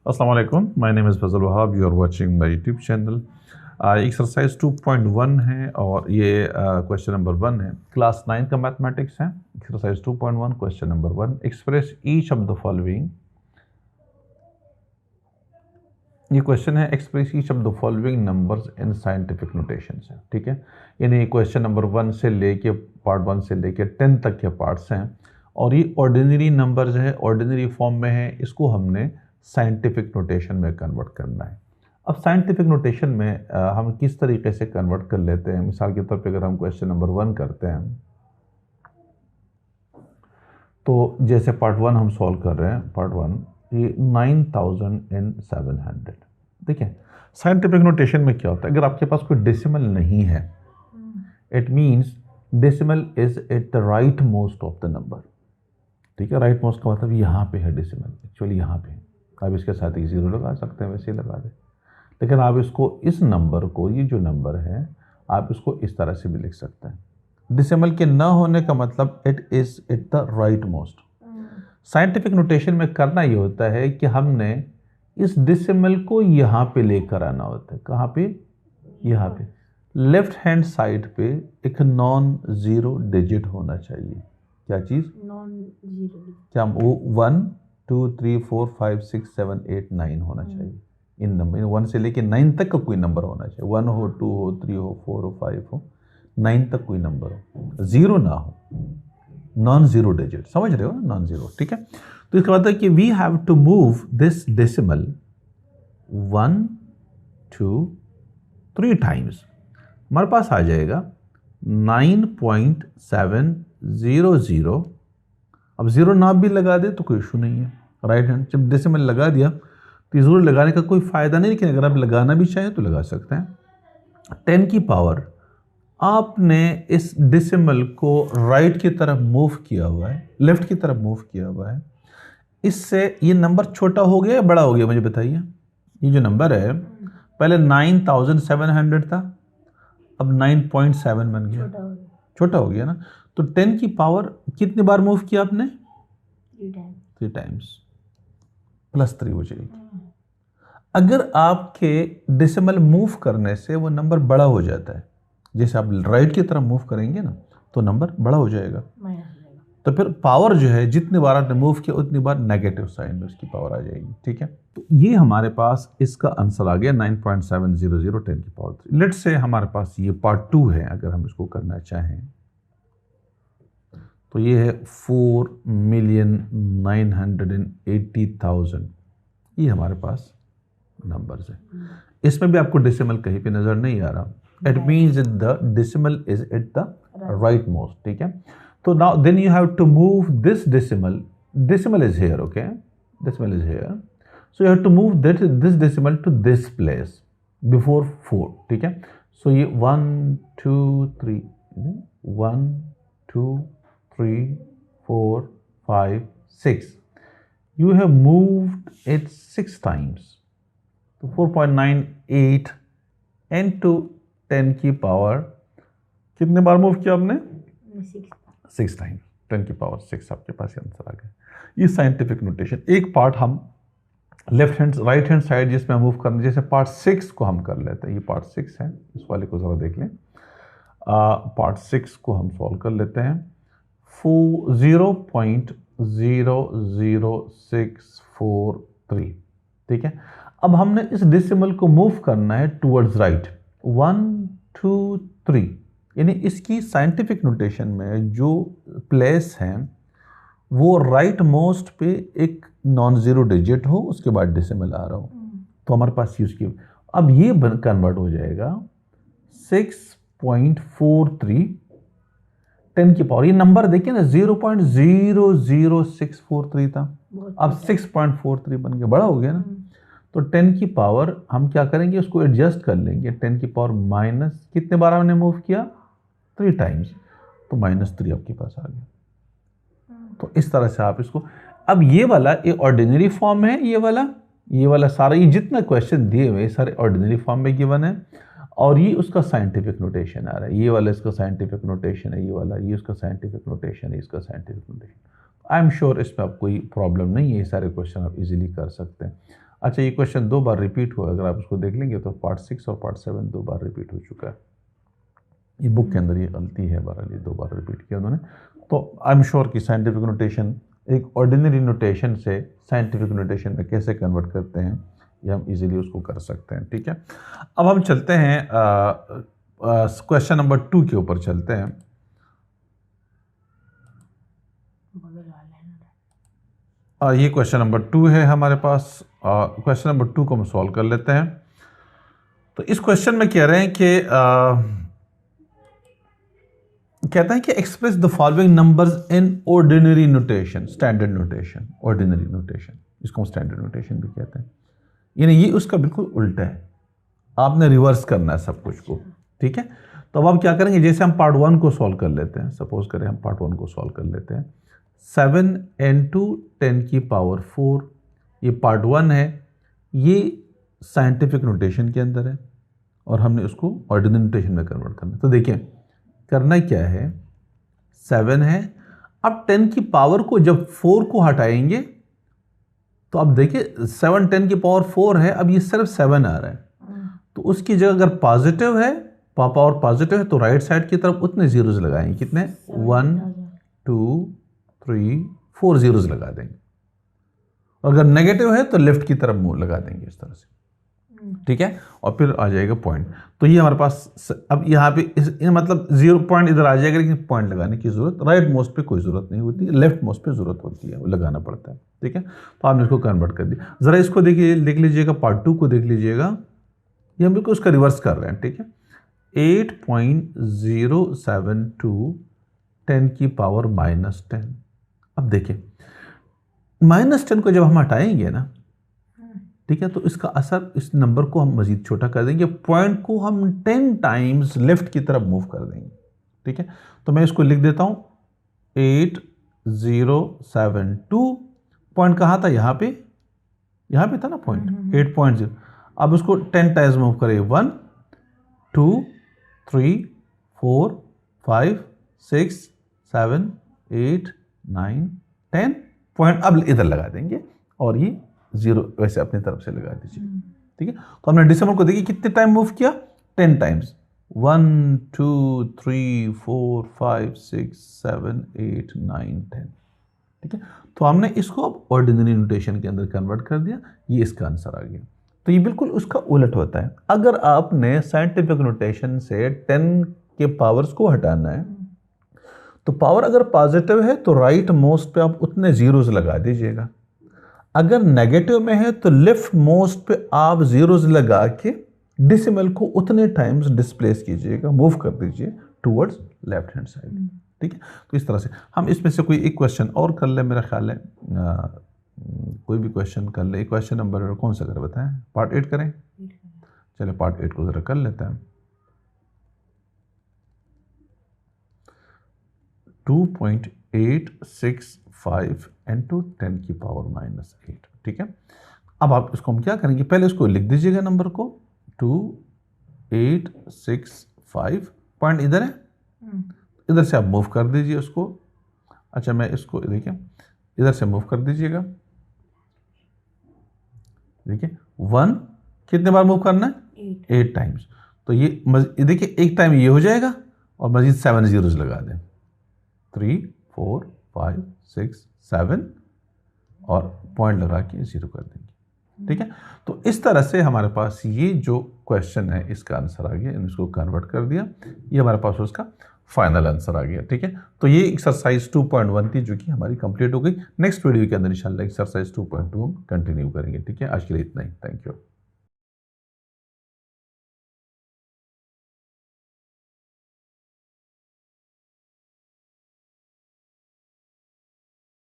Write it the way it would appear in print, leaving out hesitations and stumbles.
Assalamu alaikum, my name is Fazal Wahab, you are watching my YouTube channel. Exercise 2.1 है और ये question number 1 है, class 9 का mathematics है। Exercise 2.1 question number 1, express each of the following. ये question है express each of the following numbers in scientific notation से, ठीक है। यानी क्वेश्चन नंबर 1 से लेके पार्ट 1 से लेके 10 तक के पार्ट्स हैं और ये ऑर्डिनरी नंबर्स है, ऑर्डिनरी फॉर्म में है। इसको हमने साइंटिफिक नोटेशन में कन्वर्ट करना है। अब साइंटिफिक नोटेशन में हम किस तरीके से कन्वर्ट कर लेते हैं। मिसाल के तौर पे अगर हम क्वेश्चन नंबर 1 करते हैं तो जैसे पार्ट 1 हम सॉल्व कर रहे हैं, पार्ट 1 ये 9700। देखिए साइंटिफिक नोटेशन में क्या होता है, अगर आपके पास कोई डेसिमल नहीं है, it means decimal is at the right most of the number, ठीक है। राइट मोस्ट का मतलब यहाँ पे है डेसिमल, एक्चुअली यहाँ पे है। आप इसके साथ एक जीरो लगा सकते हैं, वैसे ही लगा दें, लेकिन आप इसको इस नंबर को, ये जो नंबर है, आप इसको इस तरह से भी लिख सकते हैं। डेसिमल के न होने का मतलब it is at the right most. Scientific notation में करना ये होता है कि हमने इस डेसिमल को यहाँ पे लेकर आना होता है। कहाँ पे? यहाँ पे लेफ्ट हैंड साइड पे एक नॉन जीरो डिजिट होना चाहिए। क्या चीज़? Non zero. क्या? वो 1 2 3 4 5 6 7 8 9 होना चाहिए। इन नंबर 1 से लेके 9 तक का कोई नंबर होना चाहिए। 1 हो, 2 हो, 3 हो, 4 हो, 5 हो, 9 तक कोई नंबर हो, जीरो ना हो, नॉन जीरो डिजिट। समझ रहे हो? नॉन जीरो, ठीक है। तो इसका मतलब कि we have to move this decimal 1 2 3 times. हमारे पास आ जाएगा 9.700। अब जीरो ना भी लगा दे तो कोई इशू नहीं है। राइट हैंड जब डेसिमल लगा दिया तो जीरो लगाने का कोई फ़ायदा नहीं, लेकिन अगर आप लगाना भी चाहें तो लगा सकते हैं। 10 की पावर आपने इस डेसिमल को राइट की तरफ मूव किया हुआ है, लेफ्ट की तरफ मूव किया हुआ है। इससे ये नंबर छोटा हो गया या बड़ा हो गया, मुझे बताइए। ये जो नंबर है पहले 9700 था, अब 9.7 बन गया, छोटा हो गया ना। तो 10 की पावर कितनी बार मूव किया आपने? 3 टाइम्स, +3 हो जाएगी। अगर आपके डेसिमल मूव करने से वो नंबर बड़ा हो जाता है, जैसे आप राइट की तरफ मूव करेंगे ना तो नंबर बड़ा हो जाएगा, तो फिर पावर जो है जितनी बार आपने मूव किया उतनी बार नेगेटिव साइन में उसकी पावर आ जाएगी, ठीक है। तो ये हमारे पास इसका आंसर आ गया 9.700 10 की पावर 3। लेट्स से हमारे पास ये पार्ट 2 है, अगर हम इसको करना चाहें तो ये है 4,980,000। ये हमारे पास नंबर्स है। इसमें भी आपको डेसिमल कहीं पे नजर नहीं आ रहा, it means the decimal is at the rightmost, ठीक है। तो now then you have to move this decimal is here, okay, decimal is here, so you have to move this decimal to this place before 4, ठीक है। सो ये 1 2 3 1 2 3 4 5 6, you have moved it 6 times. तो 4.98 into 10 की power कितने बार move किया आपने? 6 time. 10 की power 6 आपके पास आंसर आ गया। ये साइंटिफिक नोटेशन। एक पार्ट हम left hand right hand side जिसमें मूव करना, जैसे पार्ट 6 को हम कर लेते हैं। ये पार्ट 6 है, इस वाले को ज़रा देख लें। पार्ट 6 को हम सॉल्व कर लेते हैं। 0.00643, ठीक है। अब हमने इस डेसिमल को मूव करना है टुवर्ड्स राइट 1 2 3, यानी इसकी साइंटिफिक नोटेशन में जो प्लेस है वो राइट मोस्ट पे एक नॉन जीरो डिजिट हो, उसके बाद डेसिमल आ रहा हो, तो हमारे पास यूज की। अब ये कन्वर्ट हो जाएगा 6.43 10 की पावर। ये नंबर देखिए ना, 0.00643 था, अब 6.43 बन गया, बड़ा हो गया ना। तो 10 की पावर हम क्या करेंगे, उसको एडजस्ट कर लेंगे। 10 की पावर माइनस कितने बार हमने मूव किया? 3 टाइम्स, तो -3 आपके पास आ गया। तो इस तरह से आप इसको, अब ये वाला ये ऑर्डिनरी फॉर्म है, ये वाला सारा, ये जितना क्वेश्चन दिए हुए सारे ऑर्डिनरी फॉर्म में गिवन है, और ये उसका साइंटिफिक नोटेशन आ रहा है। ये वाला इसका साइंटिफिक नोटेशन है, ये वाला ये उसका साइंटिफिक नोटेशन है, इसका scientific notation. I am sure इसमें आप कोई प्रॉब्लम नहीं है, ये सारे क्वेश्चन आप इजीली कर सकते हैं। अच्छा, ये क्वेश्चन 2 बार रिपीट हुआ, अगर आप इसको देख लेंगे तो पार्ट 6 और पार्ट 7 2 बार रिपीट हो चुका है। ये बुक के अंदर ये गलती है, बहरहाल ये 2 बार रिपीट किया उन्होंने। तो आई एम श्योर कि साइंटिफिक नोटेशन एक ऑर्डिनरी नोटेशन से साइंटिफिक नोटेशन में कैसे कन्वर्ट करते हैं, ये हम इजीली उसको कर सकते हैं। ठीक है, अब हम चलते हैं क्वेश्चन नंबर 2 के ऊपर चलते हैं। ये क्वेश्चन नंबर 2 है हमारे पास। क्वेश्चन नंबर 2 को हम सॉल्व कर लेते हैं। तो इस क्वेश्चन में कह रहे हैं कि कहता है कि express the following numbers in ordinary notation, standard notation, ordinary notation, इसको हम स्टैंडर्ड नोटेशन भी कहते हैं। यानी ये उसका बिल्कुल उल्टा है, आपने रिवर्स करना है सब कुछ को। ठीक है, तो अब आप क्या करेंगे, जैसे हम पार्ट 1 को सॉल्व कर लेते हैं, सपोज करें हम पार्ट 1 को सॉल्व कर लेते हैं। 7 × 10⁴, ये पार्ट 1 है, ये साइंटिफिक नोटेशन के अंदर है और हमने उसको ऑर्डिनरी नोटेशन में कन्वर्ट करना है। तो देखिए करना क्या है, 7 है, अब 10 की पावर को जब 4 को हटाएंगे तो अब देखिए 7 10 की पावर 4 है, अब ये सिर्फ 7 आ रहा है, तो उसकी जगह अगर पॉजिटिव है, पावर पॉजिटिव है, तो राइट साइड की तरफ उतने जीरोस लगाएंगे, कितने 1 2 3 4 जीरोस लगा देंगे, और अगर नेगेटिव है तो लेफ्ट की तरफ मुंह लगा देंगे इस तरह से। ठीक है, और फिर आ जाएगा पॉइंट। तो ये हमारे पास अब यहाँ पे मतलब 0 पॉइंट इधर आ जाएगा, लेकिन पॉइंट लगाने की जरूरत राइट मोस्ट पे कोई जरूरत नहीं होती, लेफ्ट मोस्ट पे जरूरत होती है, वो लगाना पड़ता है। ठीक है, तो आपने इसको कन्वर्ट कर दिया। जरा इसको देखिए, देख लीजिएगा, पार्ट 2 को देख लीजिएगा, ये हम बिल्कुल उसका रिवर्स कर रहे हैं। ठीक है, 8.072 10 की पावर -10। अब देखिए -10 को जब हम हटाएंगे ना, ठीक है, तो इसका असर, इस नंबर को हम मजीद छोटा कर देंगे, पॉइंट को हम 10 टाइम्स लेफ्ट की तरफ मूव कर देंगे। ठीक है, तो मैं इसको लिख देता हूं 8072। पॉइंट कहाँ था, यहाँ पे था ना पॉइंट 8.0। अब उसको 10 टाइम्स मूव करें, 1 2 3 4 5 6 7 8 9 10। पॉइंट अब इधर लगा देंगे और ये 0 वैसे अपनी तरफ से लगा दीजिए। ठीक है, तो हमने डेसिमल को देखिए कितने टाइम मूव किया, 10 टाइम्स, 1 2 3 4 5 6 7 8 9 10। ठीक है, तो हमने इसको अब ऑर्डिनरी नोटेशन के अंदर कन्वर्ट कर दिया, ये इसका आंसर आ गया। तो ये बिल्कुल उसका उलट होता है। अगर आपने साइंटिफिक नोटेशन से 10 के पावर्स को हटाना है, तो पावर अगर पॉजिटिव है तो राइट मोस्ट पे आप उतने जीरोस लगा दीजिएगा, अगर नेगेटिव में है तो लेफ्ट मोस्ट पे आप जीरोस लगा के डेसिमल को उतने टाइम्स डिस्प्लेस कीजिएगा, मूव कर दीजिए टुवर्ड्स लेफ्ट हैंड साइड। ठीक है, तो इस तरह से हम इसमें से कोई एक क्वेश्चन और कर ले, मेरा ख्याल है कोई भी क्वेश्चन कर ले। क्वेश्चन नंबर कौन सा करें बताएं, पार्ट 8 करें? चलिए पार्ट 8 को जरा कर लेते हैं। 2.865 into 10 की पावर -8। ठीक है, अब आप इसको हम क्या करेंगे, पहले इसको लिख दीजिएगा नंबर को, 2865, पॉइंट इधर है, इधर से आप मूव कर दीजिए उसको। अच्छा, मैं इसको देखिए इधर से मूव कर दीजिएगा, देखिए 1 कितने बार मूव करना है, 8 टाइम्स। तो ये देखिए एक टाइम ये हो जाएगा और मजीद 7 जीरोस लगा दें, 3 4 5 6 7 और पॉइंट लगा के 0 कर देंगे। ठीक है, तो इस तरह से हमारे पास ये जो क्वेश्चन है इसका आंसर आ गया, इसको कन्वर्ट कर दिया, ये हमारे पास उसका फाइनल आंसर आ गया। ठीक है, तो ये एक्सरसाइज 2.1 थी जो कि हमारी कंप्लीट हो गई। नेक्स्ट वीडियो के अंदर इंशाल्लाह एक्सरसाइज 2.2 हम कंटिन्यू करेंगे। ठीक है, आज के लिए इतना ही, थैंक यू।